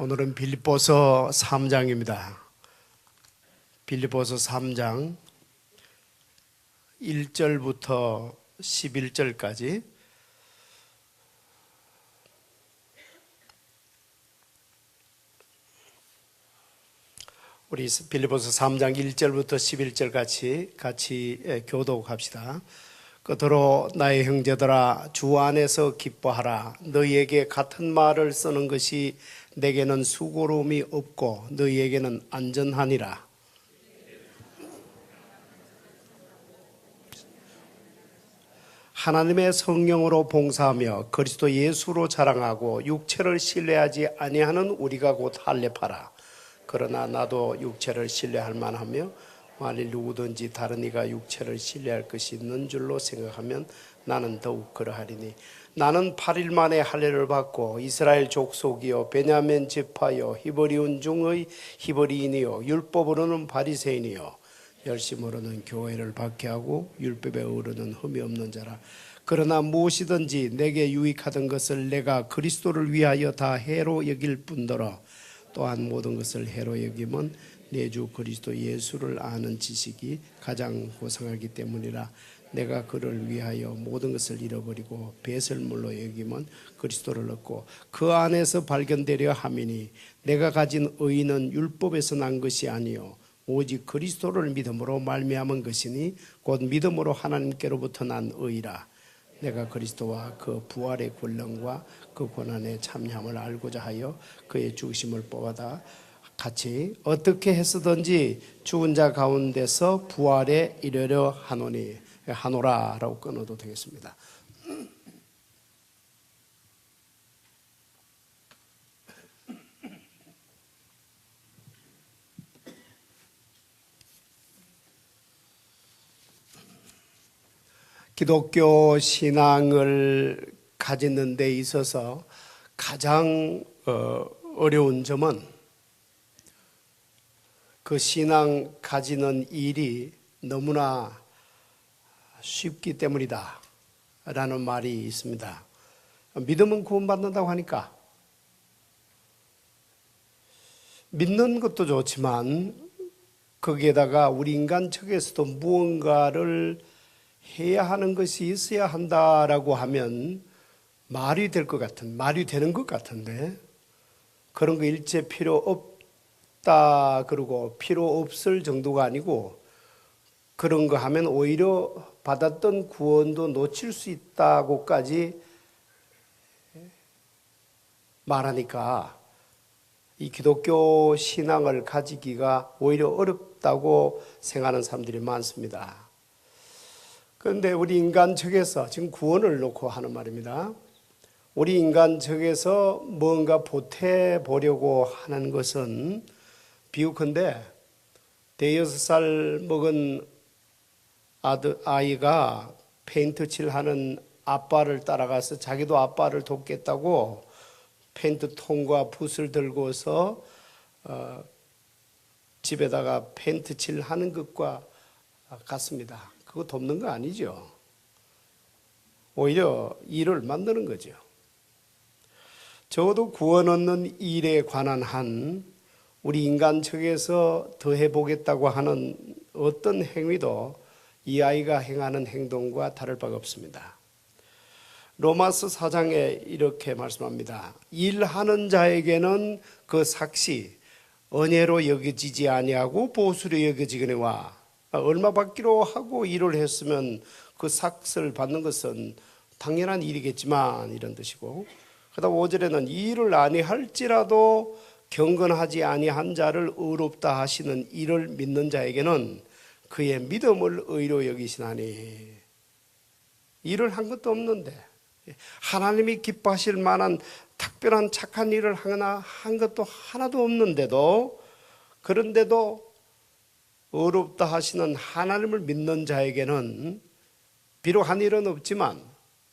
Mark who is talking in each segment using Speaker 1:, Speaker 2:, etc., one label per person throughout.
Speaker 1: 오늘은 빌립보서 3장입니다. 빌립보서 3장 1절부터 11절까지 우리 빌립보서 3장 1절부터 11절 같이 교독합시다. 끝으로 나의 형제들아 주 안에서 기뻐하라. 너희에게 같은 말을 쓰는 것이 내게는 수고로움이 없고 너희에게는 안전하니라. 하나님의 성령으로 봉사하며 그리스도 예수로 자랑하고 육체를 신뢰하지 아니하는 우리가 곧 할례파라. 그러나 나도 육체를 신뢰할 만하며 만일 누구든지 다른 이가 육체를 신뢰할 것이 있는 줄로 생각하면 나는 더욱 그러하리니 나는 8일 만에 할례를 받고 이스라엘 족속이요 베냐민 지파요 히브리온 중의 히브리인이요 율법으로는 바리새인이요 열심으로는 교회를 박해하고 율법에 어르는 흠이 없는 자라. 그러나 무엇이든지 내게 유익하던 것을 내가 그리스도를 위하여 다 해로 여길 뿐더러 또한 모든 것을 해로 여기면 내 주 그리스도 예수를 아는 지식이 가장 고상하기 때문이라. 내가 그를 위하여 모든 것을 잃어버리고 배설물로 여기면 그리스도를 얻고 그 안에서 발견되려 함이니 내가 가진 의는 율법에서 난 것이 아니요 오직 그리스도를 믿음으로 말미암은 것이니 곧 믿음으로 하나님께로부터 난 의라. 내가 그리스도와 그 부활의 권능과 그 고난의 참여함을 알고자 하여 그의 죽으심을 뽑아다 같이 어떻게 했으든지 죽은 자 가운데서 부활에 이르려 하노라라고 끊어도 되겠습니다. 기독교 신앙을 가지는 데 있어서 가장 어려운 점은 그 신앙 가지는 일이 너무나 쉽기 때문이다 라는 말이 있습니다. 믿음은 구원받는다고 하니까 믿는 것도 좋지만 거기에다가 우리 인간 측에서도 무언가를 해야 하는 것이 있어야 한다라고 하면 말이 될 것 같은, 말이 되는 것 같은데 그런 거 일체 필요 없다 그러고 필요 없을 정도가 아니고 그런 거 하면 오히려 받았던 구원도 놓칠 수 있다고까지 말하니까 이 기독교 신앙을 가지기가 오히려 어렵다고 생각하는 사람들이 많습니다. 그런데 우리 인간 측에서 지금 구원을 놓고 하는 말입니다. 우리 인간 측에서 뭔가 보태보려고 하는 것은 비유컨대 대여섯 살 먹은 아이가 페인트 칠하는 아빠를 따라가서 자기도 아빠를 돕겠다고 페인트 통과 붓을 들고서 집에다가 페인트 칠하는 것과 같습니다. 그거 돕는 거 아니죠. 오히려 일을 만드는 거죠. 적어도 구원 얻는 일에 관한 한 우리 인간 측에서 더 해보겠다고 하는 어떤 행위도 이 아이가 행하는 행동과 다를 바가 없습니다. 로마서 4장에 이렇게 말씀합니다. 일하는 자에게는 그 삭시 은혜로 여겨지지 아니하고 보수로 여겨지거니와 얼마 받기로 하고 일을 했으면 그 삭을 받는 것은 당연한 일이겠지만 이런 뜻이고 그다음 5절에는 이 일을 아니할지라도 경건하지 아니한 자를 의롭다 하시는 이를 믿는 자에게는 그의 믿음을 의로 여기시나니. 일을 한 것도 없는데 하나님이 기뻐하실 만한 특별한 착한 일을 하거나 한 것도 하나도 없는데도 그런데도 의롭다 하시는 하나님을 믿는 자에게는 비록 한 일은 없지만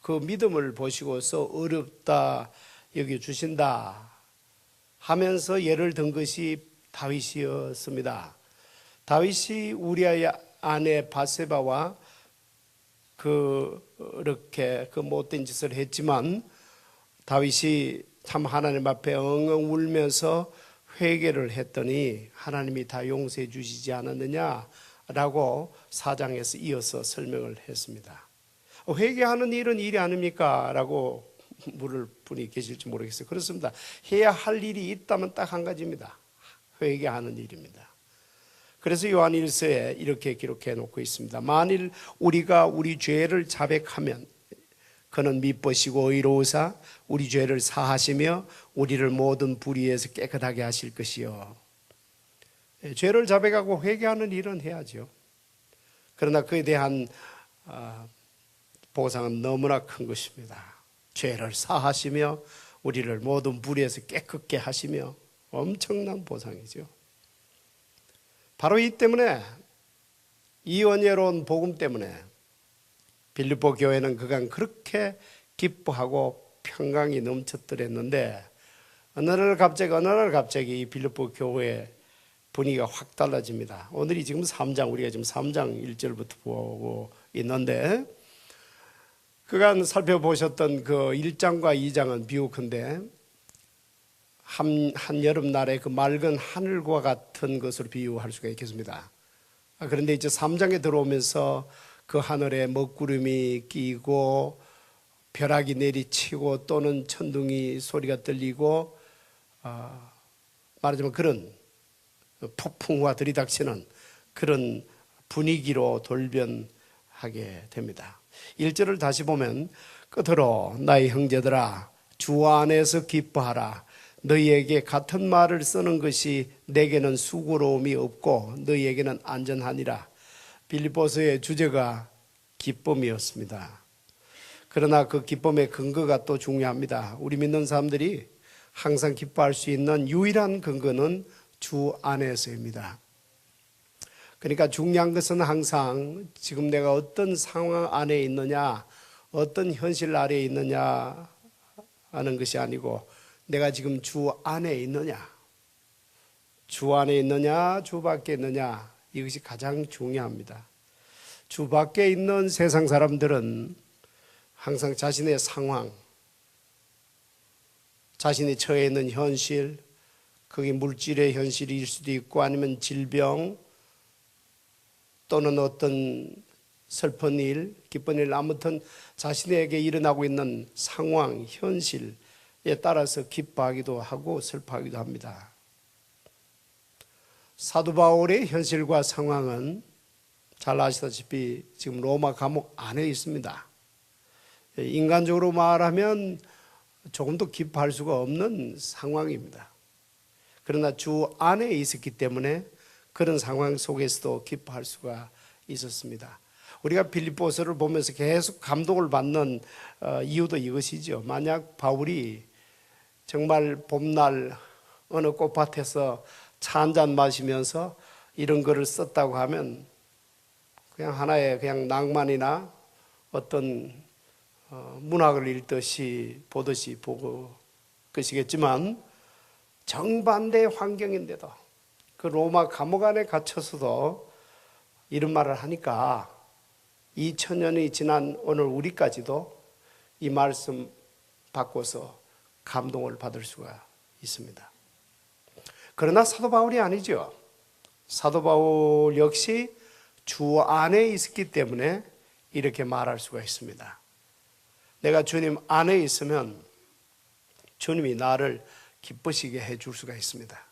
Speaker 1: 그 믿음을 보시고서 의롭다 여겨주신다 하면서 예를 든 것이 다윗이었습니다. 다윗이 우리아의 아내 바세바와 그렇게 그 못된 짓을 했지만 다윗이 참 하나님 앞에 엉엉 울면서 회개를 했더니 하나님이 다 용서해 주시지 않았느냐라고 4장에서 이어서 설명을 했습니다. 회개하는 일은 일이 아닙니까? 라고 물을 분이 계실지 모르겠어요. 그렇습니다. 해야 할 일이 있다면 딱 한 가지입니다. 회개하는 일입니다. 그래서 요한 1서에 이렇게 기록해 놓고 있습니다. 만일 우리가 우리 죄를 자백하면 그는 미쁘시고 의로우사 우리 죄를 사하시며 우리를 모든 불의에서 깨끗하게 하실 것이요. 죄를 자백하고 회개하는 일은 해야죠. 그러나 그에 대한 보상은 너무나 큰 것입니다. 죄를 사하시며 우리를 모든 불의에서 깨끗게 하시며 엄청난 보상이죠. 바로 이 때문에 이 은혜로운 복음 때문에 빌립보 교회는 그간 그렇게 기뻐하고 평강이 넘쳤더랬는데 어느 날 갑자기 이 빌립보 교회의 분위기가 확 달라집니다. 오늘이 지금 3장, 우리가 지금 3장 1절부터 보고 있는데 그간 살펴보셨던 그 1장과 2장은 비유컨대 한여름날의 그 맑은 하늘과 같은 것으로 비유할 수가 있겠습니다. 그런데 이제 3장에 들어오면서 그 하늘에 먹구름이 끼고 벼락이 내리치고 또는 천둥이 소리가 들리고 말하자면 그런 폭풍과 들이닥치는 그런 분위기로 돌변하게 됩니다. 1절을 다시 보면 끝으로 나의 형제들아 주 안에서 기뻐하라. 너희에게 같은 말을 쓰는 것이 내게는 수고로움이 없고 너희에게는 안전하니라. 빌립보서의 주제가 기쁨이었습니다. 그러나 그 기쁨의 근거가 또 중요합니다. 우리 믿는 사람들이 항상 기뻐할 수 있는 유일한 근거는 주 안에서입니다. 그러니까 중요한 것은 항상 지금 내가 어떤 상황 안에 있느냐, 어떤 현실 아래에 있느냐 하는 것이 아니고 내가 지금 주 안에 있느냐, 주 안에 있느냐, 주 밖에 있느냐, 이것이 가장 중요합니다. 주 밖에 있는 세상 사람들은 항상 자신의 상황, 자신이 처해 있는 현실, 그게 물질의 현실일 수도 있고 아니면 질병 또는 어떤 슬픈 일, 기쁜 일, 아무튼 자신에게 일어나고 있는 상황, 현실에 따라서 기뻐하기도 하고 슬퍼하기도 합니다. 사도 바울의 현실과 상황은 잘 아시다시피 지금 로마 감옥 안에 있습니다. 인간적으로 말하면 조금도 기뻐할 수가 없는 상황입니다. 그러나 주 안에 있었기 때문에 그런 상황 속에서도 기뻐할 수가 있었습니다. 우리가 빌립보서를 보면서 계속 감동을 받는 이유도 이것이죠. 만약 바울이 정말 봄날 어느 꽃밭에서 차 한잔 마시면서 이런 글을 썼다고 하면 그냥 하나의 그냥 낭만이나 어떤 문학을 읽듯이 보듯이 보고 것이겠지만 정반대의 환경인데도 그 로마 감옥 안에 갇혀서도 이런 말을 하니까 2000년이 지난 오늘 우리까지도 이 말씀 받고서 감동을 받을 수가 있습니다. 그러나 사도 바울이 아니죠. 사도 바울 역시 주 안에 있었기 때문에 이렇게 말할 수가 있습니다. 내가 주님 안에 있으면 주님이 나를 기쁘시게 해줄 수가 있습니다.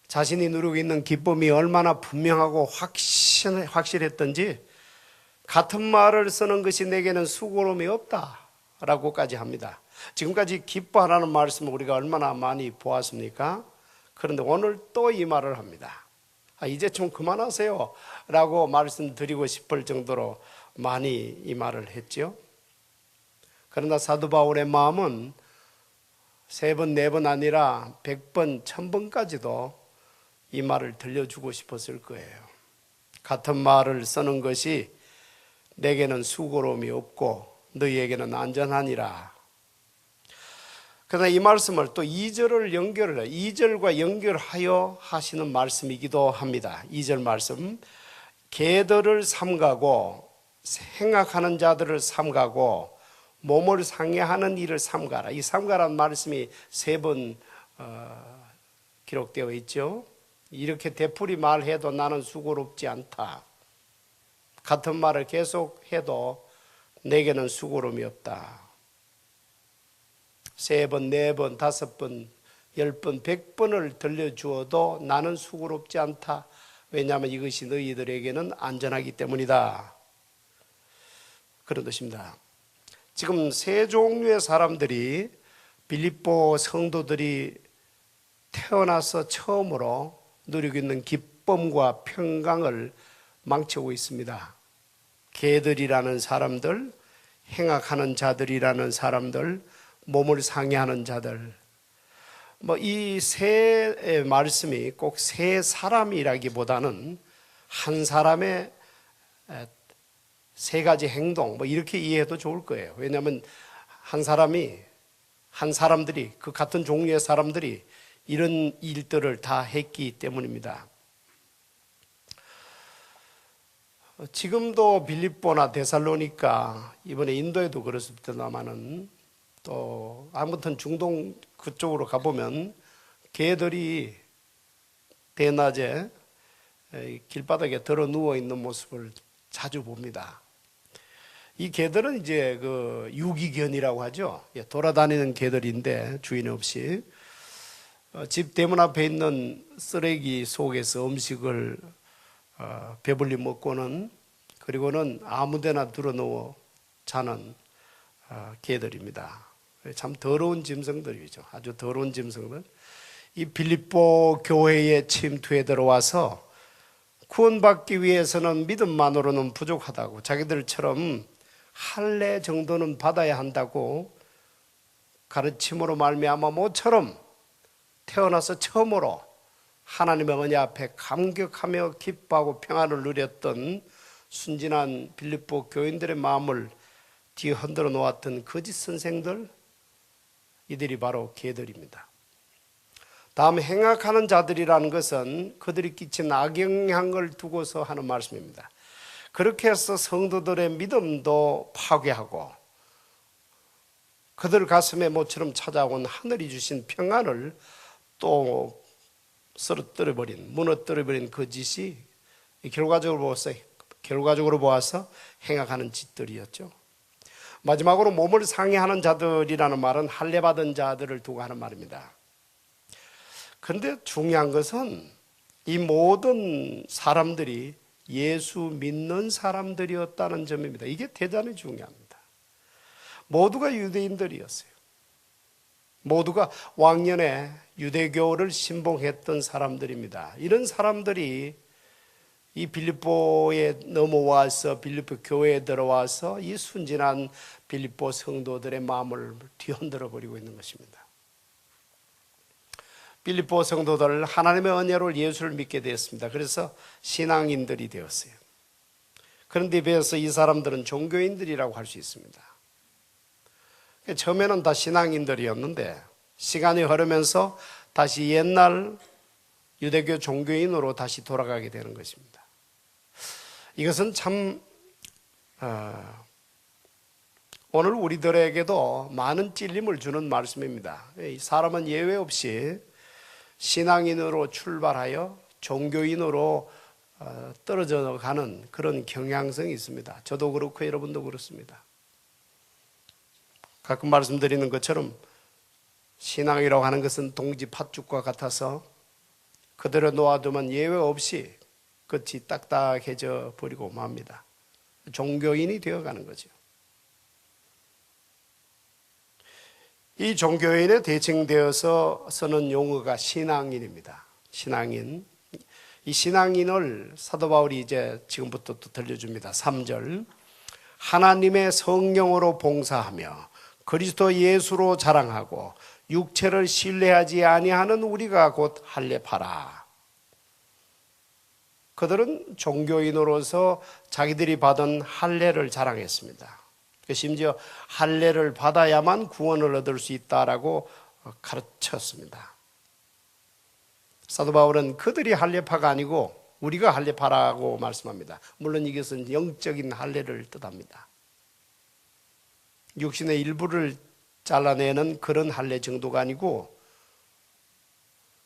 Speaker 1: 자신이 누리고 있는 기쁨이 얼마나 분명하고 확실했던지 같은 말을 쓰는 것이 내게는 수고로움이 없다라고까지 합니다. 지금까지 기뻐하라는 말씀을 우리가 얼마나 많이 보았습니까? 그런데 오늘 또 이 말을 합니다. 이제 좀 그만하세요 라고 말씀드리고 싶을 정도로 많이 이 말을 했죠. 그러나 사도 바울의 마음은 3번, 4번 아니라 100번, 1000번까지도 이 말을 들려주고 싶었을 거예요. 같은 말을 쓰는 것이 내게는 수고로움이 없고 너희에게는 안전하니라. 그러나 이 말씀을 또 2절과 연결하여 하시는 말씀이기도 합니다. 2절 말씀, 개들을 삼가고 생각하는 자들을 삼가고 몸을 상해하는 일을 삼가라. 이 삼가라는 말씀이 3번 기록되어 있죠. 이렇게 되풀이 말해도 나는 수고롭지 않다. 같은 말을 계속 해도 내게는 수고로움이 없다. 3번, 4번, 5번, 10번, 100번을 들려주어도 나는 수고롭지 않다. 왜냐하면 이것이 너희들에게는 안전하기 때문이다. 그런 뜻입니다. 지금 3종류의 사람들이 빌립보 성도들이 태어나서 처음으로 누리고 있는 기쁨과 평강을 망치고 있습니다. 개들이라는 사람들, 행악하는 자들이라는 사람들, 몸을 상해하는 자들. 이 세 말씀이 꼭 세 사람이라기보다는 한 사람의 3가지 행동, 이렇게 이해해도 좋을 거예요. 왜냐하면 한 사람들이, 그 같은 종류의 사람들이 이런 일들을 다 했기 때문입니다. 지금도 빌립보나 데살로니가, 이번에 인도에도 그렇습니다만은, 또 아무튼 중동 그쪽으로 가보면 개들이 대낮에 길바닥에 들어 누워 있는 모습을 자주 봅니다. 이 개들은 이제 그 유기견이라고 하죠. 돌아다니는 개들인데 주인 없이 집 대문 앞에 있는 쓰레기 속에서 음식을 배불리 먹고는, 그리고는 아무데나 들어 누워 자는 개들입니다. 참 더러운 짐승들이죠. 아주 더러운 짐승들. 이 빌립보 교회에 침투해 들어와서 구원받기 위해서는 믿음만으로는 부족하다고, 자기들처럼 할례 정도는 받아야 한다고 가르침으로 말미암아 모처럼 태어나서 처음으로 하나님의 은혜 앞에 감격하며 기뻐하고 평안을 누렸던 순진한 빌립보 교인들의 마음을 뒤흔들어 놓았던 거짓 선생들, 이들이 바로 개들입니다. 다음 행악하는 자들이라는 것은 그들이 끼친 악영향을 두고서 하는 말씀입니다. 그렇게 해서 성도들의 믿음도 파괴하고 그들 가슴에 모처럼 찾아온 하늘이 주신 평안을 또 무너뜨려버린 그 짓이 결과적으로 보아서 행악하는 짓들이었죠. 마지막으로 몸을 상해하는 자들이라는 말은 할례받은 자들을 두고 하는 말입니다. 그런데 중요한 것은 이 모든 사람들이 예수 믿는 사람들이었다는 점입니다. 이게 대단히 중요합니다. 모두가 유대인들이었어요. 모두가 왕년에 유대교를 신봉했던 사람들입니다. 이런 사람들이 이 빌립보에 넘어와서 빌립보 교회에 들어와서 이 순진한 빌립보 성도들의 마음을 뒤흔들어 버리고 있는 것입니다. 빌립보 성도들 하나님의 은혜로 예수를 믿게 되었습니다. 그래서 신앙인들이 되었어요. 그런데 비해서 이 사람들은 종교인들이라고 할 수 있습니다. 처음에는 다 신앙인들이었는데 시간이 흐르면서 다시 옛날 유대교 종교인으로 다시 돌아가게 되는 것입니다. 이것은 참 오늘 우리들에게도 많은 찔림을 주는 말씀입니다. 사람은 예외 없이 신앙인으로 출발하여 종교인으로 떨어져 가는 그런 경향성이 있습니다. 저도 그렇고 여러분도 그렇습니다. 가끔 말씀드리는 것처럼 신앙이라고 하는 것은 동지 팥죽과 같아서 그대로 놓아두면 예외 없이 끝이 딱딱해져 버리고 맙니다. 종교인이 되어가는 거죠. 이 종교인에 대칭되어서 쓰는 용어가 신앙인입니다. 신앙인. 이 신앙인을 사도 바울이 이제 지금부터 또 들려줍니다. 3절. 하나님의 성령으로 봉사하며 그리스도 예수로 자랑하고 육체를 신뢰하지 아니하는 우리가 곧 할례파라. 그들은 종교인으로서 자기들이 받은 할례를 자랑했습니다. 심지어 할례를 받아야만 구원을 얻을 수 있다라고 가르쳤습니다. 사도 바울은 그들이 할례파가 아니고 우리가 할례파라고 말씀합니다. 물론 이것은 영적인 할례를 뜻합니다. 육신의 일부를 잘라내는 그런 할례 정도가 아니고,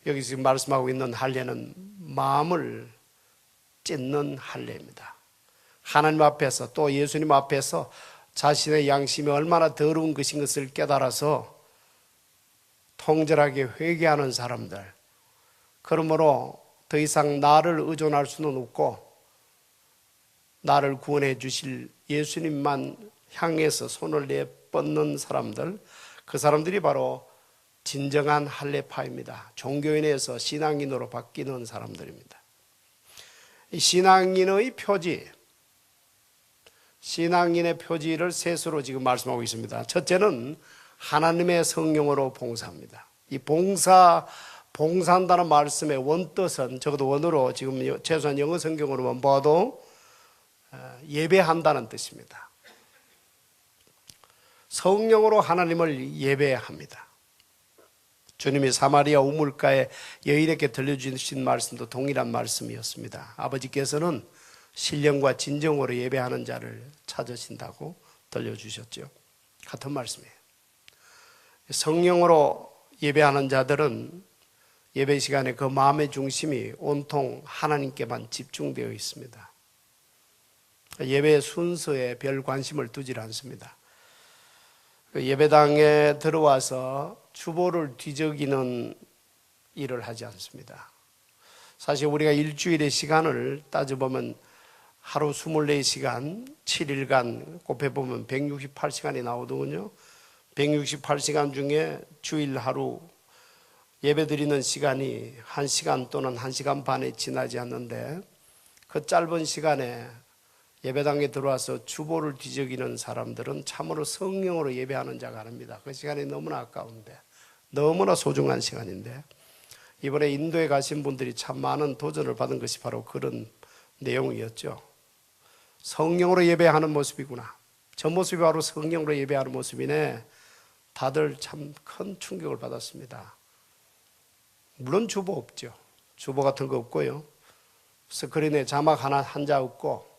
Speaker 1: 여기 지금 말씀하고 있는 할례는 마음을 찢는 할례입니다. 하나님 앞에서 또 예수님 앞에서 자신의 양심이 얼마나 더러운 것인 것을 깨달아서 통절하게 회개하는 사람들, 그러므로 더 이상 나를 의존할 수는 없고 나를 구원해 주실 예수님만 향해서 손을 내뻗는 사람들, 그 사람들이 바로 진정한 할례파입니다. 종교인에서 신앙인으로 바뀌는 사람들입니다. 신앙인의 표지, 신앙인의 표지를 셋으로 지금 말씀하고 있습니다. 첫째는 하나님의 성령으로 봉사합니다. 이 봉사한다는 말씀의 원뜻은 적어도 원어로 지금 최소한 영어 성경으로만 봐도 예배한다는 뜻입니다. 성령으로 하나님을 예배합니다. 주님이 사마리아 우물가에 여인에게 들려주신 말씀도 동일한 말씀이었습니다. 아버지께서는 신령과 진정으로 예배하는 자를 찾으신다고 들려주셨죠. 같은 말씀이에요. 성령으로 예배하는 자들은 예배 시간에 그 마음의 중심이 온통 하나님께만 집중되어 있습니다. 예배 순서에 별 관심을 두질 않습니다. 예배당에 들어와서 주보를 뒤적이는 일을 하지 않습니다. 사실 우리가 일주일의 시간을 따져보면 하루 24시간 7일간 곱해보면 168시간이 나오더군요. 168시간 중에 주일 하루 예배 드리는 시간이 1시간 또는 1시간 반에 지나지 않는데, 그 짧은 시간에 예배당에 들어와서 주보를 뒤적이는 사람들은 참으로 성령으로 예배하는 자가 아닙니다. 그 시간이 너무나 아까운데, 너무나 소중한 시간인데, 이번에 인도에 가신 분들이 참 많은 도전을 받은 것이 바로 그런 내용이었죠. 성령으로 예배하는 모습이구나, 저 모습이 바로 성령으로 예배하는 모습이네. 다들 참 큰 충격을 받았습니다. 물론 주보 없죠. 주보 같은 거 없고요. 스크린에 자막 하나 한자 없고,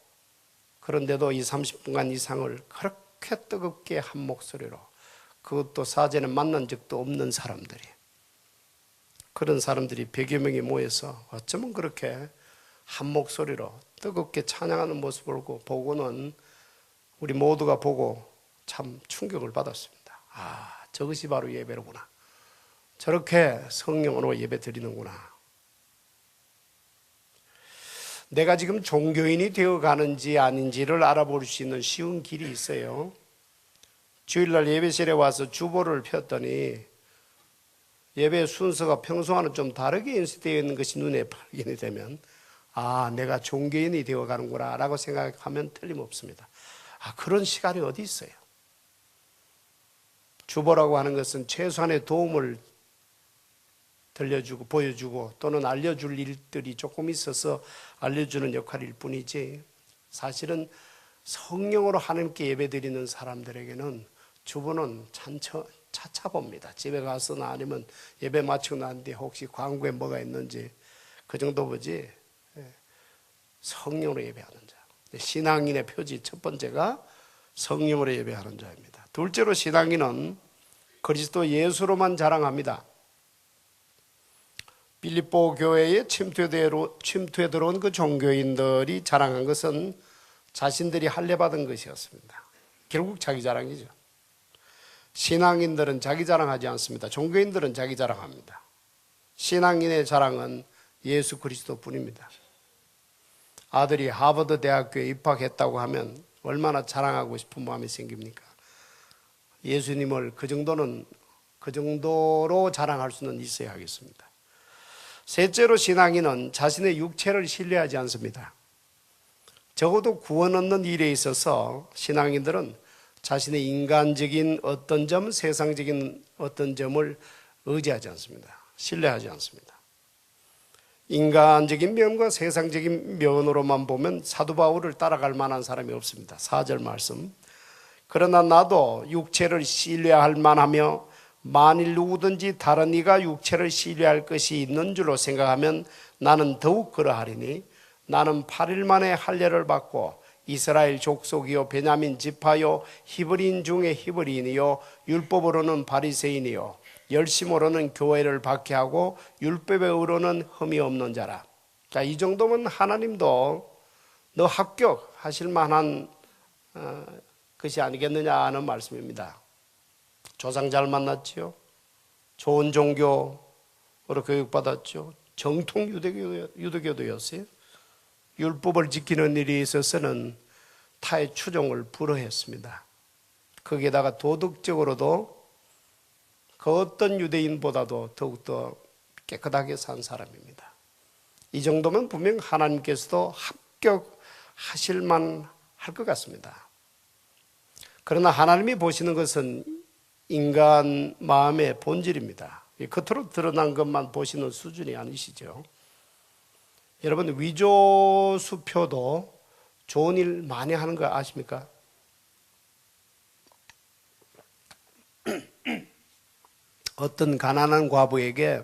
Speaker 1: 그런데도 이 30분간 이상을 그렇게 뜨겁게 한 목소리로, 그것도 사전에 만난 적도 없는 사람들이, 그런 사람들이 100여 명이 모여서 어쩌면 그렇게 한 목소리로 뜨겁게 찬양하는 모습을 보고는 우리 모두가 보고 참 충격을 받았습니다. 아, 저것이 바로 예배로구나. 저렇게 성령으로 예배 드리는구나. 내가 지금 종교인이 되어 가는지 아닌지를 알아볼 수 있는 쉬운 길이 있어요. 주일날 예배실에 와서 주보를 폈더니 예배 순서가 평소와는 좀 다르게 인쇄되어 있는 것이 눈에 발견이 되면, 아, 내가 종교인이 되어 가는구나 라고 생각하면 틀림없습니다. 아, 그런 시간이 어디 있어요? 주보라고 하는 것은 최소한의 도움을 들려주고 보여주고 또는 알려줄 일들이 조금 있어서 알려주는 역할일 뿐이지, 사실은 성령으로 하나님께 예배드리는 사람들에게는 주보는 차차봅니다. 집에 가서나 아니면 예배 마치고 난 뒤에 혹시 광고에 뭐가 있는지 그 정도 보지, 성령으로 예배하는 자. 신앙인의 표지 첫 번째가 성령으로 예배하는 자입니다. 둘째로 신앙인은 그리스도 예수로만 자랑합니다. 빌립보 교회에 침투해 들어온 그 종교인들이 자랑한 것은 자신들이 할례받은 것이었습니다. 결국 자기 자랑이죠. 신앙인들은 자기 자랑하지 않습니다. 종교인들은 자기 자랑합니다. 신앙인의 자랑은 예수 그리스도뿐입니다. 아들이 하버드 대학교에 입학했다고 하면 얼마나 자랑하고 싶은 마음이 생깁니까? 예수님을 그 정도로 자랑할 수는 있어야 하겠습니다. 셋째로 신앙인은 자신의 육체를 신뢰하지 않습니다. 적어도 구원 얻는 일에 있어서 신앙인들은 자신의 인간적인 어떤 점, 세상적인 어떤 점을 의지하지 않습니다. 신뢰하지 않습니다. 인간적인 면과 세상적인 면으로만 보면 사도 바울을 따라갈 만한 사람이 없습니다. 4절 말씀. 그러나 나도 육체를 신뢰할 만하며 만일 누구든지 다른 이가 육체를 신뢰할 것이 있는 줄로 생각하면 나는 더욱 그러하리니, 나는 8일 만에 할례를 받고 이스라엘 족속이요 베냐민 지파요 히브리인 중에 히브리인이요 율법으로는 바리새인이요 열심으로는 교회를 박해하고 율법의 의로는 흠이 없는 자라. 자, 이 정도면 하나님도 너 합격하실 만한 것이 아니겠느냐 하는 말씀입니다. 조상 잘 만났지요. 좋은 종교로 교육받았죠. 정통 유대교도였어요. 율법을 지키는 일에 있어서는 타의 추종을 불허했습니다. 거기에다가 도덕적으로도 그 어떤 유대인보다도 더욱더 깨끗하게 산 사람입니다. 이 정도면 분명 하나님께서도 합격하실 만할 것 같습니다. 그러나 하나님이 보시는 것은 인간 마음의 본질입니다. 겉으로 드러난 것만 보시는 수준이 아니시죠. 여러분, 위조 수표도 좋은 일 많이 하는 거 아십니까? 어떤 가난한 과부에게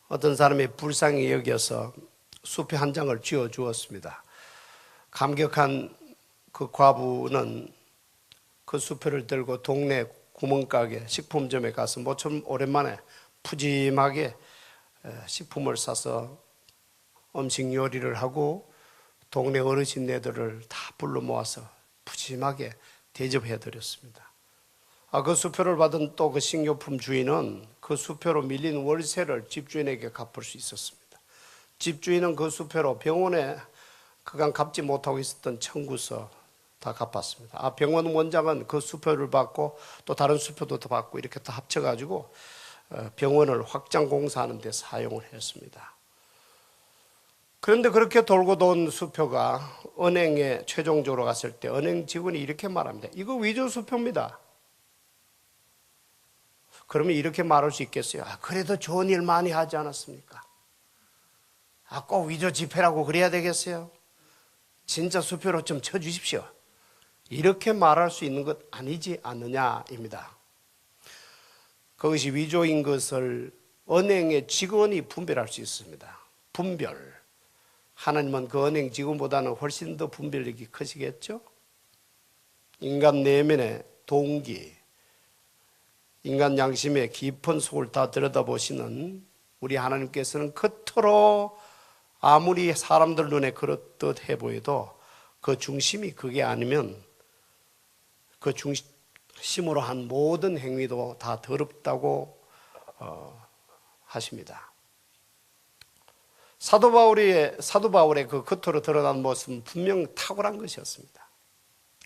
Speaker 1: 어떤 사람이 불쌍히 여겨서 수표 한 장을 쥐어 주었습니다. 감격한 그 과부는 그 수표를 들고 동네 구멍가게 식품점에 가서 모처럼 오랜만에 푸짐하게 식품을 사서 음식 요리를 하고 동네 어르신네들을 다 불러 모아서 푸짐하게 대접해 드렸습니다. 그 수표를 받은 또 그 식료품 주인은 그 수표로 밀린 월세를 집주인에게 갚을 수 있었습니다. 집주인은 그 수표로 병원에 그간 갚지 못하고 있었던 청구서 다 갚았습니다. 병원 원장은 그 수표를 받고 또 다른 수표도 더 받고 이렇게 다 합쳐가지고 병원을 확장 공사하는 데 사용을 했습니다. 그런데 그렇게 돌고 돈 수표가 은행에 최종적으로 갔을 때 은행 직원이 이렇게 말합니다. 이거 위조 수표입니다. 그러면 이렇게 말할 수 있겠어요. 그래도 좋은 일 많이 하지 않았습니까? 꼭 위조 지폐라고 그래야 되겠어요? 진짜 수표로 좀 쳐주십시오. 이렇게 말할 수 있는 것 아니지 않느냐입니다. 그것이 위조인 것을 은행의 직원이 분별할 수 있습니다. 분별. 하나님은 그 은행 직원보다는 훨씬 더 분별력이 크시겠죠? 인간 내면의 동기, 인간 양심의 깊은 속을 다 들여다보시는 우리 하나님께서는 겉으로 아무리 사람들 눈에 그렇듯 해 보여도 그 중심이 그게 아니면 그 중심으로 한 모든 행위도 다 더럽다고 하십니다. 사도 바울의 그 겉으로 드러난 모습은 분명 탁월한 것이었습니다.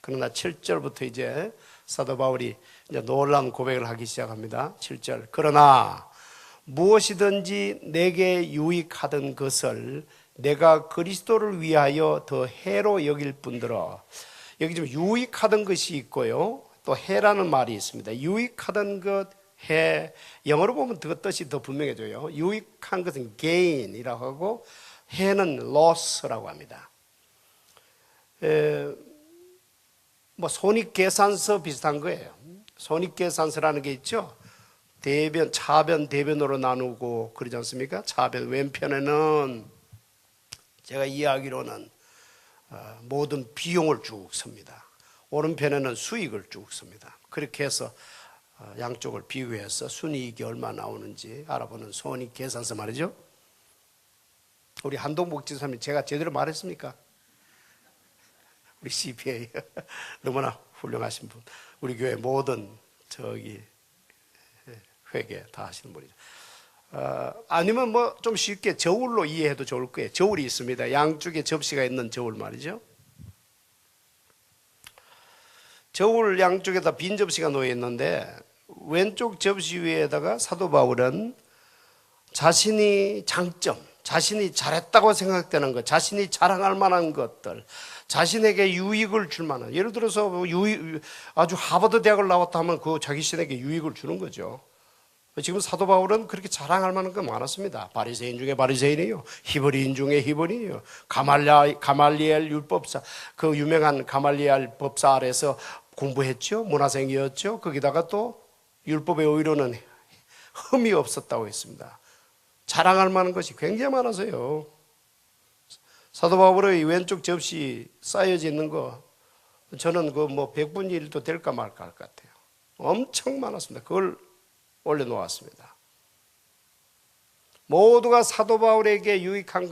Speaker 1: 그러나 7절부터 이제 사도 바울이 이제 놀라운 고백을 하기 시작합니다. 7절. 그러나 무엇이든지 내게 유익하던 것을 내가 그리스도를 위하여 더 해로 여길 뿐더러, 여기 좀 유익하던 것이 있고요, 또 해라는 말이 있습니다. 유익하던 것, 해, 영어로 보면 그 뜻이 더 분명해져요. 유익한 것은 gain이라고 하고 해는 loss라고 합니다. 손익계산서 비슷한 거예요. 손익계산서라는 게 있죠. 대변, 차변, 대변으로 나누고 그러지 않습니까? 차변, 왼편에는 제가 이해하기로는 모든 비용을 쭉 씁니다. 오른편에는 수익을 쭉 씁니다. 그렇게 해서 양쪽을 비교해서 순이익이 얼마 나오는지 알아보는 손익계산서 말이죠. 우리 한동복 지사님 제가 제대로 말했습니까? 우리 CPA 너무나 훌륭하신 분. 우리 교회 모든 회계 다 하시는 분이죠. 아니면 좀 쉽게 저울로 이해해도 좋을 거예요. 저울이 있습니다. 양쪽에 접시가 있는 저울 말이죠. 저울 양쪽에다 빈 접시가 놓여 있는데 왼쪽 접시 위에다가 사도 바울은 자신이 장점, 자신이 잘했다고 생각되는 것, 자신이 자랑할 만한 것들, 자신에게 유익을 줄 만한, 예를 들어서 아주 하버드 대학을 나왔다 하면 그 자기 신에게 유익을 주는 거죠. 지금 사도 바울은 그렇게 자랑할 만한 거 많았습니다. 바리새인 중에 바리새인이요, 히브리인 중에 히브리인이요, 가말리엘 율법사, 그 유명한 가말리엘 법사 아래서 공부했죠. 문화생이었죠. 거기다가 또 율법의 의로는 흠이 없었다고 했습니다. 자랑할 만한 것이 굉장히 많아서요. 사도 바울의 왼쪽 접시 쌓여져 있는 거 저는 그 뭐 100분의 1도 될까 말까 할 것 같아요. 엄청 많았습니다. 그걸 올려놓았습니다. 모두가 사도 바울에게 유익한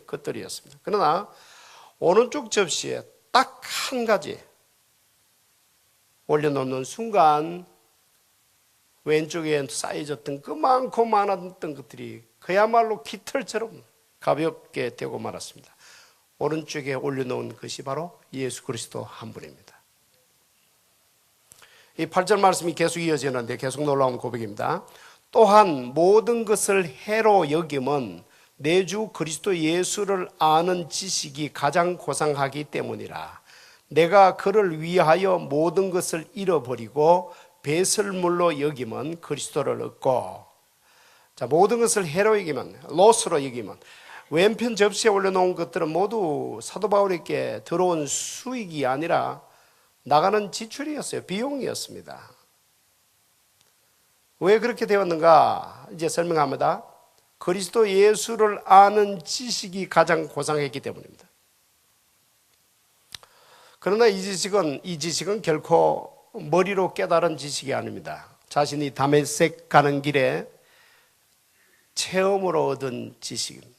Speaker 1: 것들이었습니다. 그러나 오른쪽 접시에 딱 한 가지 올려놓는 순간 왼쪽에 쌓여졌던 그 많고 많았던 것들이 그야말로 깃털처럼 가볍게 되고 말았습니다. 오른쪽에 올려놓은 것이 바로 예수 그리스도 한 분입니다. 이 8절 말씀이 계속 이어지는데 계속 놀라운 고백입니다. 또한 모든 것을 해로 여김은 내 주 그리스도 예수를 아는 지식이 가장 고상하기 때문이라. 내가 그를 위하여 모든 것을 잃어버리고 배설물로 여김은 그리스도를 얻고. 자, 모든 것을 해로 여기면, 로스로 여기면, 왼편 접시에 올려놓은 것들은 모두 사도 바울에게 들어온 수익이 아니라 나가는 지출이었어요. 비용이었습니다. 왜 그렇게 되었는가? 이제 설명합니다. 그리스도 예수를 아는 지식이 가장 고상했기 때문입니다. 그러나 이 지식은 결코 머리로 깨달은 지식이 아닙니다. 자신이 다메섹 가는 길에 체험으로 얻은 지식입니다.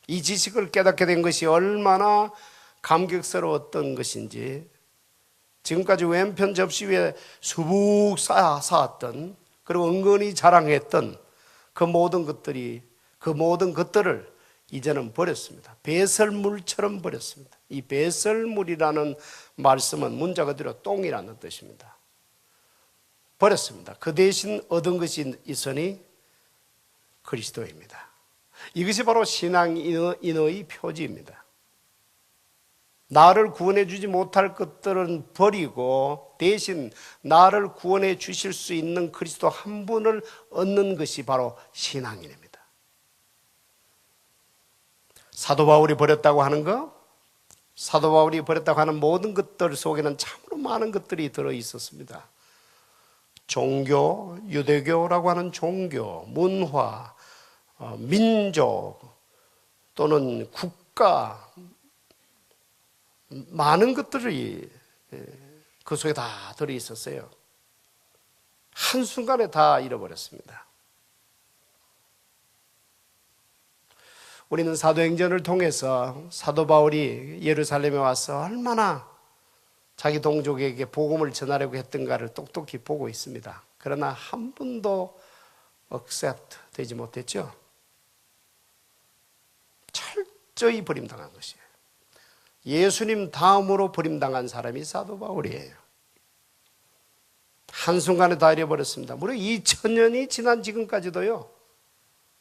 Speaker 1: 이 지식을 깨닫게 된 것이 얼마나 감격스러웠던 것인지 지금까지 왼편 접시 위에 수북 쌓았던 그리고 은근히 자랑했던 그 모든 것들을 이제는 버렸습니다. 배설물처럼 버렸습니다. 이 배설물이라는 말씀은 문자 그대로 똥이라는 뜻입니다. 버렸습니다. 그 대신 얻은 것이 있으니 그리스도입니다. 이것이 바로 신앙인의 표지입니다. 나를 구원해 주지 못할 것들은 버리고 대신 나를 구원해 주실 수 있는 그리스도 한 분을 얻는 것이 바로 신앙인입니다. 사도 바울이 버렸다고 하는 것, 사도 바울이 버렸다고 하는 모든 것들 속에는 참으로 많은 것들이 들어 있었습니다. 종교, 유대교라고 하는 종교, 문화, 민족 또는 국가, 많은 것들이 그 속에 다 들어 있었어요. 한순간에 다 잃어버렸습니다. 우리는 사도행전을 통해서 사도 바울이 예루살렘에 와서 얼마나 자기 동족에게 복음을 전하려고 했던가를 똑똑히 보고 있습니다. 그러나 한 번도 accept 되지 못했죠. 철저히 버림당한 것이에요. 예수님 다음으로 버림당한 사람이 사도 바울이에요. 한순간에 다 잃어버렸습니다. 무려 2000년이 지난 지금까지도요,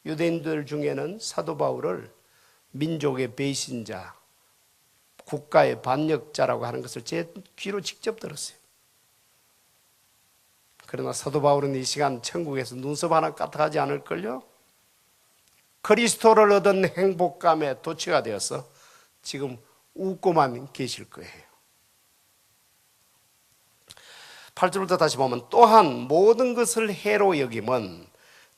Speaker 1: 유대인들 중에는 사도 바울을 민족의 배신자, 국가의 반역자라고 하는 것을 제 귀로 직접 들었어요. 그러나 사도 바울은 이 시간 천국에서 눈썹 하나 까딱하지 않을걸요? 그리스도를 얻은 행복감에 도취가 되어서 지금 웃고만 계실 거예요. 8절부터 다시 보면 또한 모든 것을 해로 여김은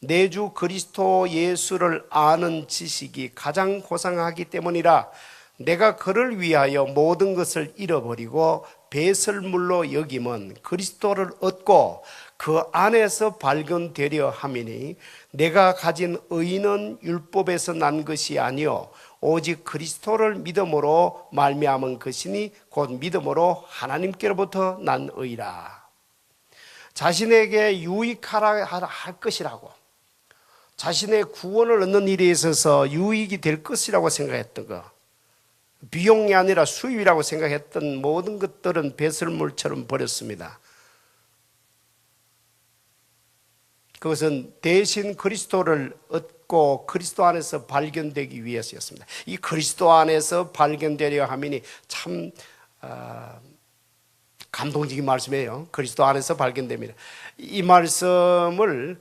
Speaker 1: 내 주 그리스도 예수를 아는 지식이 가장 고상하기 때문이라. 내가 그를 위하여 모든 것을 잃어버리고 배설물로 여김은 그리스도를 얻고 그 안에서 발견되려 함이니 내가 가진 의는 율법에서 난 것이 아니요 오직 그리스도를 믿음으로 말미암은 것이니 곧 믿음으로 하나님께로부터 난 의라. 자신에게 유익하라 할 것이라고, 자신의 구원을 얻는 일에 있어서 유익이 될 것이라고 생각했던 것, 비용이 아니라 수입이라고 생각했던 모든 것들은 배설물처럼 버렸습니다. 그것은 대신 그리스도를 얻고 그리스도 안에서 발견되기 위해서였습니다. 이 그리스도 안에서 발견되려 함이니 참 감동적인 말씀이에요. 그리스도 안에서 발견됩니다. 이 말씀을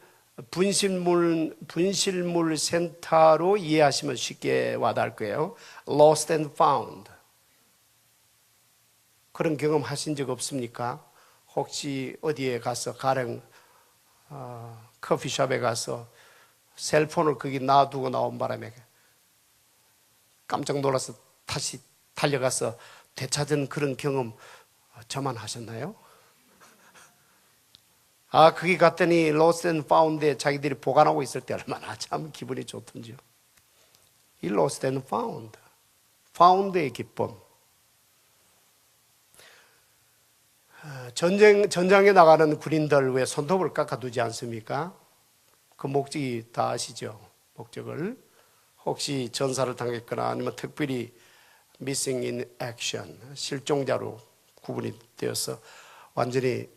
Speaker 1: 분실물 센터로 이해하시면 쉽게 와닿을 거예요. Lost and found. 그런 경험 하신 적 없습니까? 혹시 어디에 가서 가령 커피숍에 가서 셀폰을 거기 놔두고 나온 바람에 깜짝 놀라서 다시 달려가서 되찾은 그런 경험 저만 하셨나요? 거기 갔더니 로스트 앤 파운드에 자기들이 보관하고 있을 때 얼마나 참 기분이 좋던지요. 이 로스트 앤 파운드, 파운드의 기쁨. 전장에 나가는 군인들 왜 손톱을 깎아두지 않습니까? 그 목적이 다 아시죠? 목적을. 혹시 전사를 당했거나 아니면 특별히 missing in action, 실종자로 구분이 되어서 완전히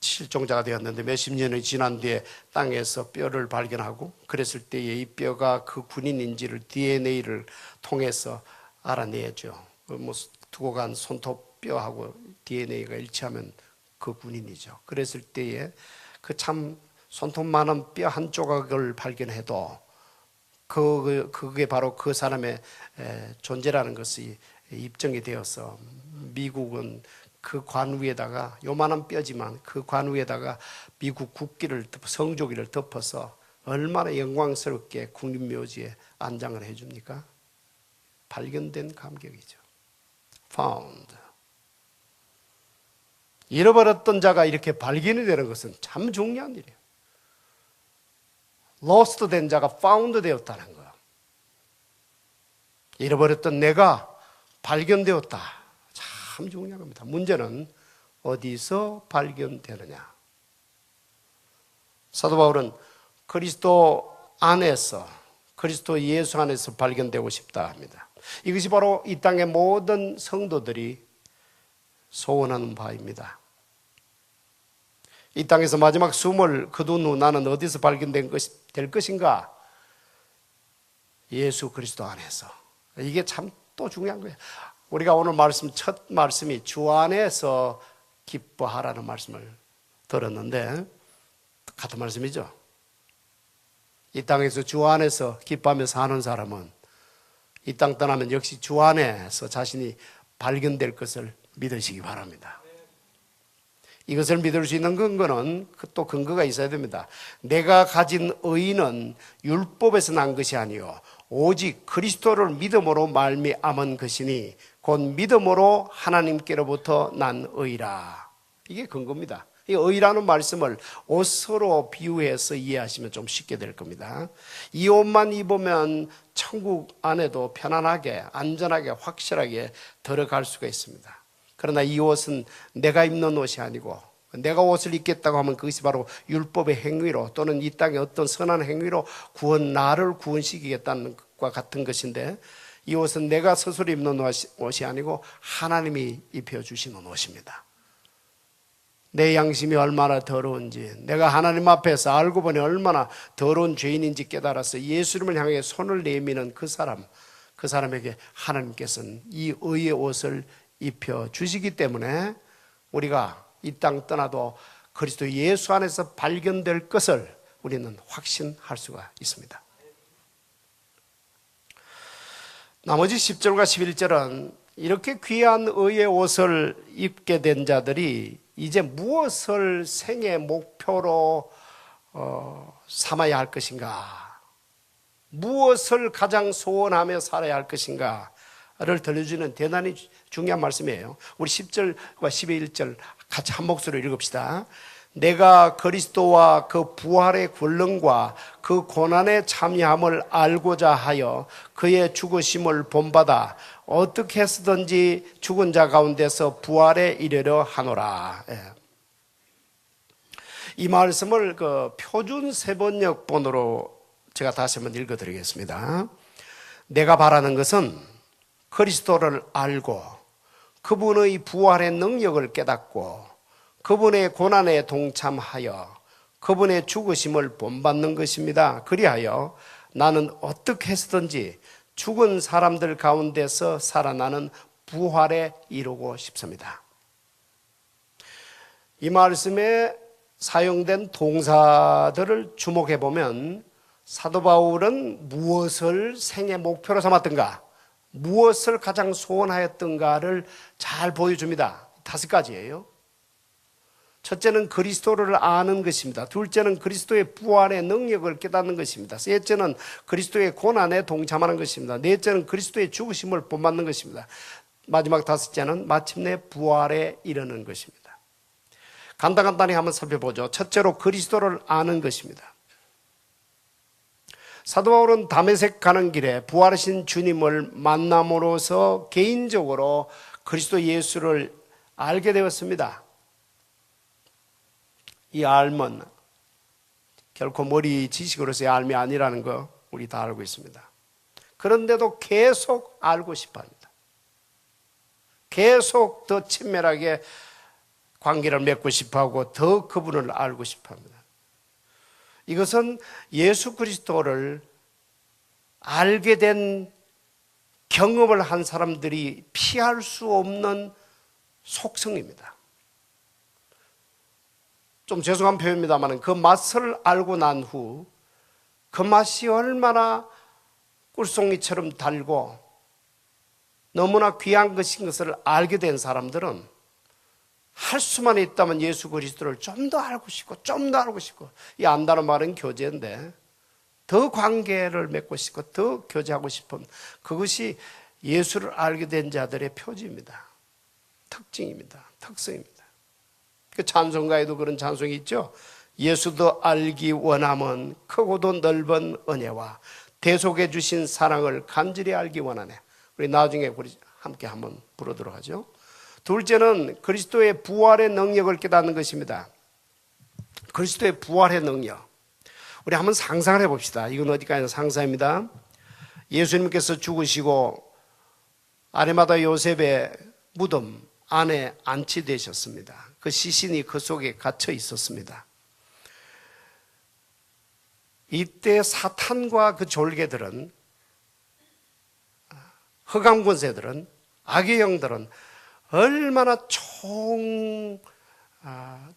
Speaker 1: 실종자가 되었는데 몇십 년이 지난 뒤에 땅에서 뼈를 발견하고 그랬을 때에 이 뼈가 그 군인인지를 DNA를 통해서 알아내죠. 두고 간 손톱뼈하고 DNA가 일치하면 그 군인이죠. 그랬을 때에 그 참 손톱만한 뼈 한 조각을 발견해도 그게 바로 그 사람의 존재라는 것이 입증이 되어서 미국은 그 관 위에다가 요만한 뼈지만 그 관 위에다가 미국 국기를 성조기를 덮어서 얼마나 영광스럽게 국립묘지에 안장을 해줍니까? 발견된 감격이죠. Found. 잃어버렸던 자가 이렇게 발견이 되는 것은 참 중요한 일이에요. Lost 된 자가 found 되었다는 거예요. 잃어버렸던 내가 발견되었다. 참 중요한 겁니다. 문제는 어디서 발견되느냐. 사도 바울은 그리스도 안에서, 그리스도 예수 안에서 발견되고 싶다 합니다. 이것이 바로 이 땅의 모든 성도들이 소원하는 바입니다. 이 땅에서 마지막 숨을 거둔 후 나는 어디서 발견될 것인가? 예수 그리스도 안에서. 이게 참 또 중요한 거예요. 우리가 오늘 첫 말씀이 주 안에서 기뻐하라는 말씀을 들었는데 같은 말씀이죠. 이 땅에서 주 안에서 기뻐하며 사는 사람은 이 땅 떠나면 역시 주 안에서 자신이 발견될 것을 믿으시기 바랍니다. 이것을 믿을 수 있는 근거는 또 근거가 있어야 됩니다. 내가 가진 의는 율법에서 난 것이 아니요 오직 그리스도를 믿음으로 말미암은 것이니 곧 믿음으로 하나님께로부터 난 의라. 이게 근거입니다. 이 의라는 말씀을 옷으로 비유해서 이해하시면 좀 쉽게 될 겁니다. 이 옷만 입으면 천국 안에도 편안하게 안전하게 확실하게 들어갈 수가 있습니다. 그러나 이 옷은 내가 입는 옷이 아니고 내가 옷을 입겠다고 하면 그것이 바로 율법의 행위로 또는 이 땅의 어떤 선한 행위로 나를 구원시키겠다는 것과 같은 것인데 이 옷은 내가 스스로 입는 옷이 아니고 하나님이 입혀주시는 옷입니다. 내 양심이 얼마나 더러운지 내가 하나님 앞에서 알고 보니 얼마나 더러운 죄인인지 깨달아서 예수 이름을 향해 손을 내미는 그 사람에게 하나님께서는 이 의의 옷을 입혀주시기 때문에 우리가 이 땅 떠나도 그리스도 예수 안에서 발견될 것을 우리는 확신할 수가 있습니다. 나머지 10절과 11절은 이렇게 귀한 의의 옷을 입게 된 자들이 이제 무엇을 생의 목표로 삼아야 할 것인가, 무엇을 가장 소원하며 살아야 할 것인가를 들려주는 대단히 중요한 말씀이에요. 우리 10절과 11절 같이 한 목소리로 읽읍시다. 내가 그리스도와 그 부활의 권능과 그 고난의 참여함을 알고자 하여 그의 죽으심을 본받아 어떻게 해서든지 죽은 자 가운데서 부활에 이르려 하노라. 이 말씀을 표준 세번역본으로 제가 다시 한번 읽어드리겠습니다. 내가 바라는 것은 그리스도를 알고 그분의 부활의 능력을 깨닫고 그분의 고난에 동참하여 그분의 죽으심을 본받는 것입니다. 그리하여 나는 어떻게 해서든지 죽은 사람들 가운데서 살아나는 부활에 이루고 싶습니다. 이 말씀에 사용된 동사들을 주목해 보면 사도 바울은 무엇을 생애 목표로 삼았던가, 무엇을 가장 소원하였던가를 잘 보여줍니다. 5가지예요. 첫째는 그리스도를 아는 것입니다. 둘째는 그리스도의 부활의 능력을 깨닫는 것입니다. 셋째는 그리스도의 고난에 동참하는 것입니다. 넷째는 그리스도의 죽으심을 본받는 것입니다. 마지막 다섯째는 마침내 부활에 이르는 것입니다. 간단히 한번 살펴보죠. 첫째로 그리스도를 아는 것입니다. 사도 바울은 다메섹 가는 길에 부활하신 주님을 만남으로써 개인적으로 그리스도 예수를 알게 되었습니다. 이 알면 결코 머리 지식으로서의 알미 아니라는 거 우리 다 알고 있습니다. 그런데도 계속 알고 싶어 합니다. 계속 더 친밀하게 관계를 맺고 싶어 하고 더 그분을 알고 싶어 합니다. 이것은 예수 그리스도를 알게 된 경험을 한 사람들이 피할 수 없는 속성입니다. 좀 죄송한 표현입니다만 그 맛을 알고 난 후 그 맛이 얼마나 꿀송이처럼 달고 너무나 귀한 것인 것을 알게 된 사람들은 할 수만 있다면 예수 그리스도를 좀 더 알고 싶고 좀 더 알고 싶고, 이 안다는 말은 교제인데 더 관계를 맺고 싶고 더 교제하고 싶은 그것이 예수를 알게 된 자들의 표지입니다. 특징입니다. 특성입니다. 그 찬송가에도 그런 찬송이 있죠. 예수도 알기 원함은 크고도 넓은 은혜와 대속해 주신 사랑을 간절히 알기 원하네. 우리 나중에 우리 함께 한번 부르도록 하죠. 둘째는 그리스도의 부활의 능력을 깨닫는 것입니다. 그리스도의 부활의 능력. 우리 한번 상상을 해봅시다. 이건 어디까지나 상상입니다. 예수님께서 죽으시고 아리마다 요셉의 무덤 안에 안치되셨습니다. 그 시신이 그 속에 갇혀 있었습니다. 이때 사탄과 그 졸개들은, 흑암 권세들은, 악의 영들은 얼마나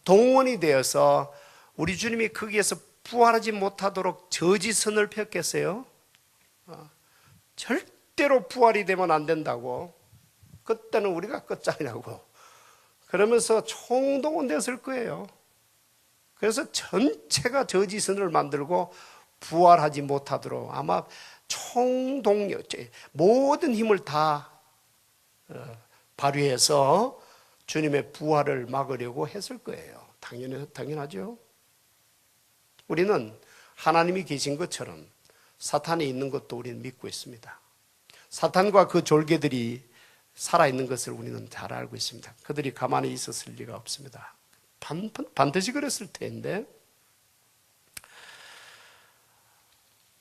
Speaker 1: 동원이 되어서 우리 주님이 거기에서 부활하지 못하도록 저지선을 폈겠어요? 절대로 부활이 되면 안 된다고, 그때는 우리가 끝장이라고 그러면서 총동원됐을 거예요. 그래서 전체가 저지선을 만들고 부활하지 못하도록 아마 총동력, 모든 힘을 다 발휘해서 주님의 부활을 막으려고 했을 거예요. 당연하죠. 우리는 하나님이 계신 것처럼 사탄이 있는 것도 우리는 믿고 있습니다. 사탄과 그 졸개들이 살아있는 것을 우리는 잘 알고 있습니다. 그들이 가만히 있었을 리가 없습니다. 반드시 그랬을 텐데,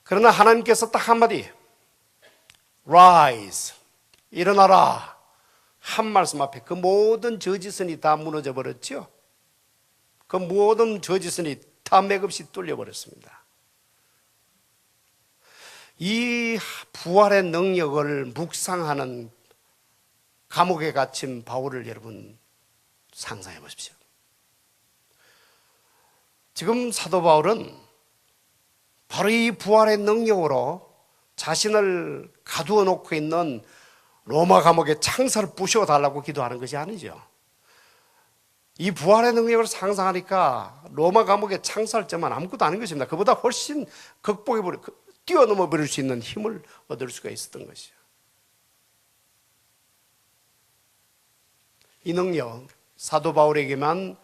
Speaker 1: 그러나 하나님께서 딱 한마디, Rise, 일어나라 한 말씀 앞에 그 모든 저지선이 다 무너져 버렸죠. 그 모든 저지선이 다 맥없이 뚫려 버렸습니다. 이 부활의 능력을 묵상하는 감옥에 갇힌 바울을 여러분 상상해 보십시오. 지금 사도 바울은 바로 이 부활의 능력으로 자신을 가두어 놓고 있는 로마 감옥의 창살을 부셔달라고 기도하는 것이 아니죠. 이 부활의 능력을 상상하니까 로마 감옥의 창살점은 아무것도 아닌 것입니다. 그보다 훨씬 뛰어넘어 버릴 수 있는 힘을 얻을 수가 있었던 것이죠. 이 능력, 사도 바울에게만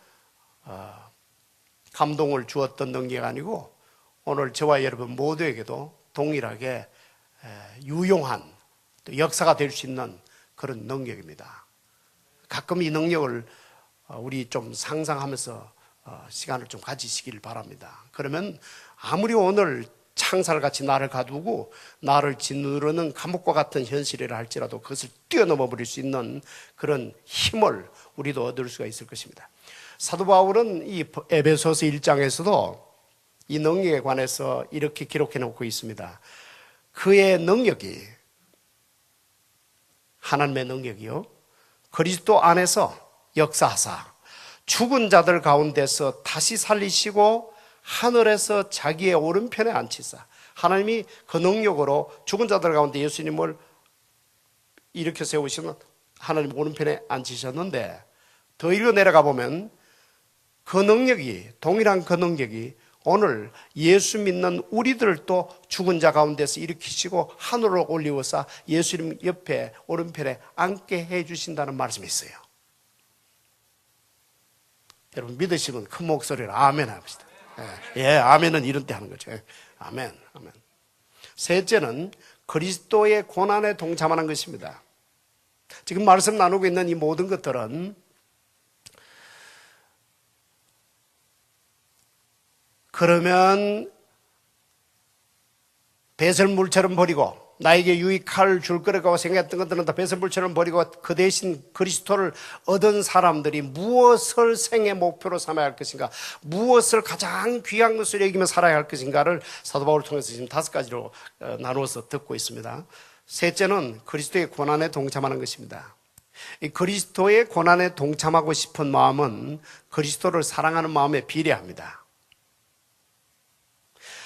Speaker 1: 감동을 주었던 능력이 아니고 오늘 저와 여러분 모두에게도 동일하게 유용한 또 역사가 될 수 있는 그런 능력입니다. 가끔 이 능력을 우리 좀 상상하면서 시간을 좀 가지시길 바랍니다. 그러면 아무리 오늘 창살같이 나를 가두고 나를 짓누르는 감옥과 같은 현실이라 할지라도 그것을 뛰어넘어 버릴 수 있는 그런 힘을 우리도 얻을 수가 있을 것입니다. 사도 바울은 이 에베소서 1장에서도 이 능력에 관해서 이렇게 기록해 놓고 있습니다. 그의 능력이, 하나님의 능력이요, 그리스도 안에서 역사하사 죽은 자들 가운데서 다시 살리시고 하늘에서 자기의 오른편에 앉히사. 하나님이 그 능력으로 죽은 자들 가운데 예수님을 일으켜 세우시는 하나님 오른편에 앉히셨는데, 더 읽어 내려가 보면 그 능력이, 동일한 그 능력이 오늘 예수 믿는 우리들을 또 죽은 자 가운데서 일으키시고 하늘로 올리워서 예수님 옆에 오른편에 앉게 해주신다는 말씀이 있어요. 여러분 믿으시면 큰 목소리로 아멘 합시다. 예, 아멘은 이런 때 하는 거죠. 아멘, 아멘. 셋째는 그리스도의 고난에 동참하는 것입니다. 지금 말씀 나누고 있는 이 모든 것들은 그러면 배설물처럼 버리고 나에게 유익할 줄 거라고 생각했던 것들은 다 배설물처럼 버리고 그 대신 그리스도를 얻은 사람들이 무엇을 생애 목표로 삼아야 할 것인가, 무엇을 가장 귀한 것으로 여기며 살아야 할 것인가를 사도 바울을 통해서 지금 5가지로 나누어서 듣고 있습니다. 셋째는 그리스도의 고난에 동참하는 것입니다. 이 그리스도의 고난에 동참하고 싶은 마음은 그리스도를 사랑하는 마음에 비례합니다.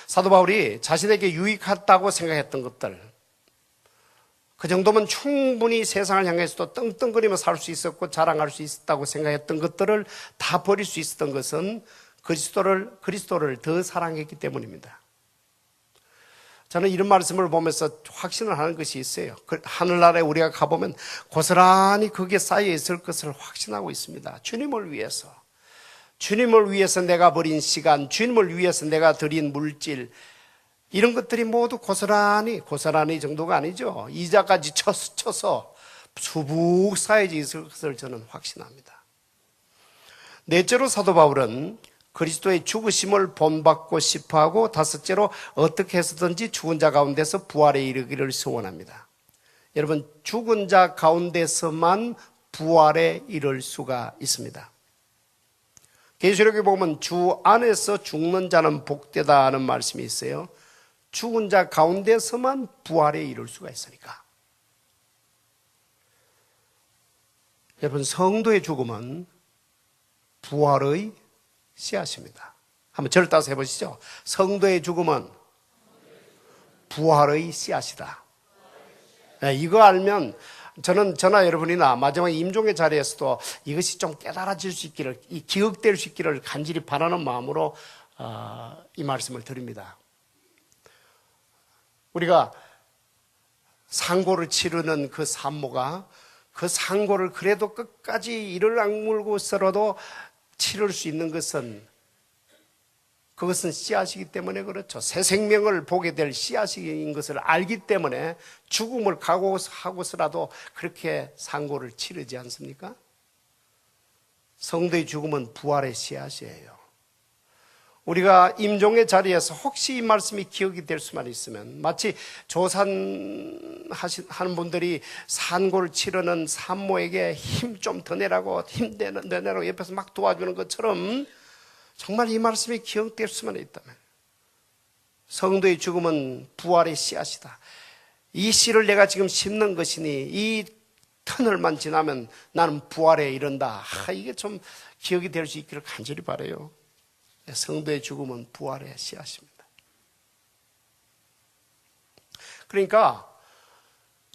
Speaker 1: 사도 바울이 자신에게 유익하다고 생각했던 것들, 그 정도면 충분히 세상을 향해서도 떵떵거리며 살 수 있었고 자랑할 수 있었다고 생각했던 것들을 다 버릴 수 있었던 것은 그리스도를 더 사랑했기 때문입니다. 저는 이런 말씀을 보면서 확신을 하는 것이 있어요. 하늘나라에 우리가 가보면 고스란히 거기에 쌓여 있을 것을 확신하고 있습니다. 주님을 위해서 내가 버린 시간, 주님을 위해서 내가 드린 물질, 이런 것들이 모두 고스란히 정도가 아니죠. 이자까지 쳐서 수북 쌓여져 있을 것을 저는 확신합니다. 넷째로 사도 바울은 그리스도의 죽으심을 본받고 싶어하고, 다섯째로 어떻게 해서든지 죽은 자 가운데서 부활에 이르기를 소원합니다. 여러분, 죽은 자 가운데서만 부활에 이를 수가 있습니다. 계시록에 보면 주 안에서 죽는 자는 복되다 하는 말씀이 있어요. 죽은 자 가운데서만 부활에 이를 수가 있으니까. 여러분, 성도의 죽음은 부활의 씨앗입니다. 한번 저를 따라서 해보시죠. 성도의 죽음은 부활의 씨앗이다. 이거 알면 저나 여러분이나 마지막 임종의 자리에서도 이것이 좀 깨달아질 수 있기를, 기억될 수 있기를 간절히 바라는 마음으로 이 말씀을 드립니다. 우리가 상고를 치르는 그 산모가 그 상고를 그래도 끝까지 이를 악물고서라도 치를 수 있는 것은, 그것은 씨앗이기 때문에 그렇죠. 새 생명을 보게 될 씨앗인 것을 알기 때문에 죽음을 각오하고서라도 그렇게 상고를 치르지 않습니까? 성도의 죽음은 부활의 씨앗이에요. 우리가 임종의 자리에서 혹시 이 말씀이 기억이 될 수만 있으면, 마치 조산하는 분들이 산고를 치르는 산모에게 힘 좀 더 내라고, 힘 내라고 옆에서 막 도와주는 것처럼 정말 이 말씀이 기억될 수만 있다면, 성도의 죽음은 부활의 씨앗이다. 이 씨를 내가 지금 심는 것이니 이 터널만 지나면 나는 부활에 이른다. 이게 좀 기억이 될 수 있기를 간절히 바라요. 성도의 죽음은 부활의 씨앗입니다. 그러니까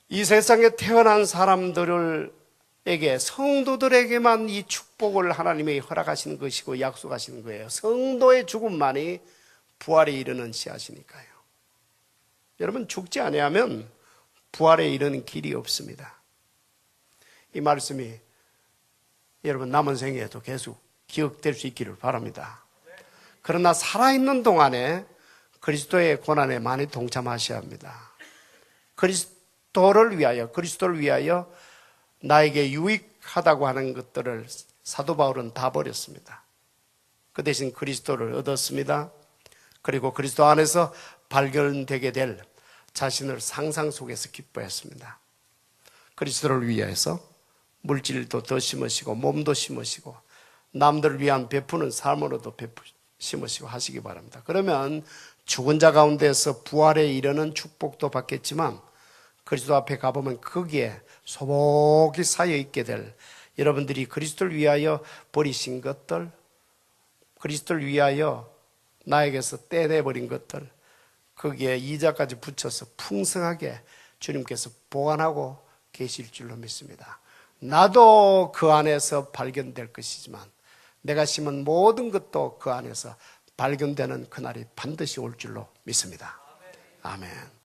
Speaker 1: 이 세상에 태어난 사람들에게, 성도들에게만 이 축복을 하나님이 허락하시는 것이고 약속하시는 거예요. 성도의 죽음만이 부활에 이르는 씨앗이니까요. 여러분, 죽지 아니하면 부활에 이르는 길이 없습니다. 이 말씀이 여러분 남은 생에도 계속 기억될 수 있기를 바랍니다. 그러나 살아있는 동안에 그리스도의 고난에 많이 동참하셔야 합니다. 그리스도를 위하여 나에게 유익하다고 하는 것들을 사도 바울은 다 버렸습니다. 그 대신 그리스도를 얻었습니다. 그리고 그리스도 안에서 발견되게 될 자신을 상상 속에서 기뻐했습니다. 그리스도를 위해서 물질도 더 심으시고 몸도 심으시고 남들을 위한 베푸는 삶으로도 심으시고 하시기 바랍니다. 그러면 죽은 자 가운데서 부활에 이르는 축복도 받겠지만 그리스도 앞에 가보면 거기에 소복이 쌓여 있게 될, 여러분들이 그리스도를 위하여 버리신 것들, 그리스도를 위하여 나에게서 떼내버린 것들, 거기에 이자까지 붙여서 풍성하게 주님께서 보관하고 계실 줄로 믿습니다. 나도 그 안에서 발견될 것이지만 내가 심은 모든 것도 그 안에서 발견되는 그날이 반드시 올 줄로 믿습니다. 아멘.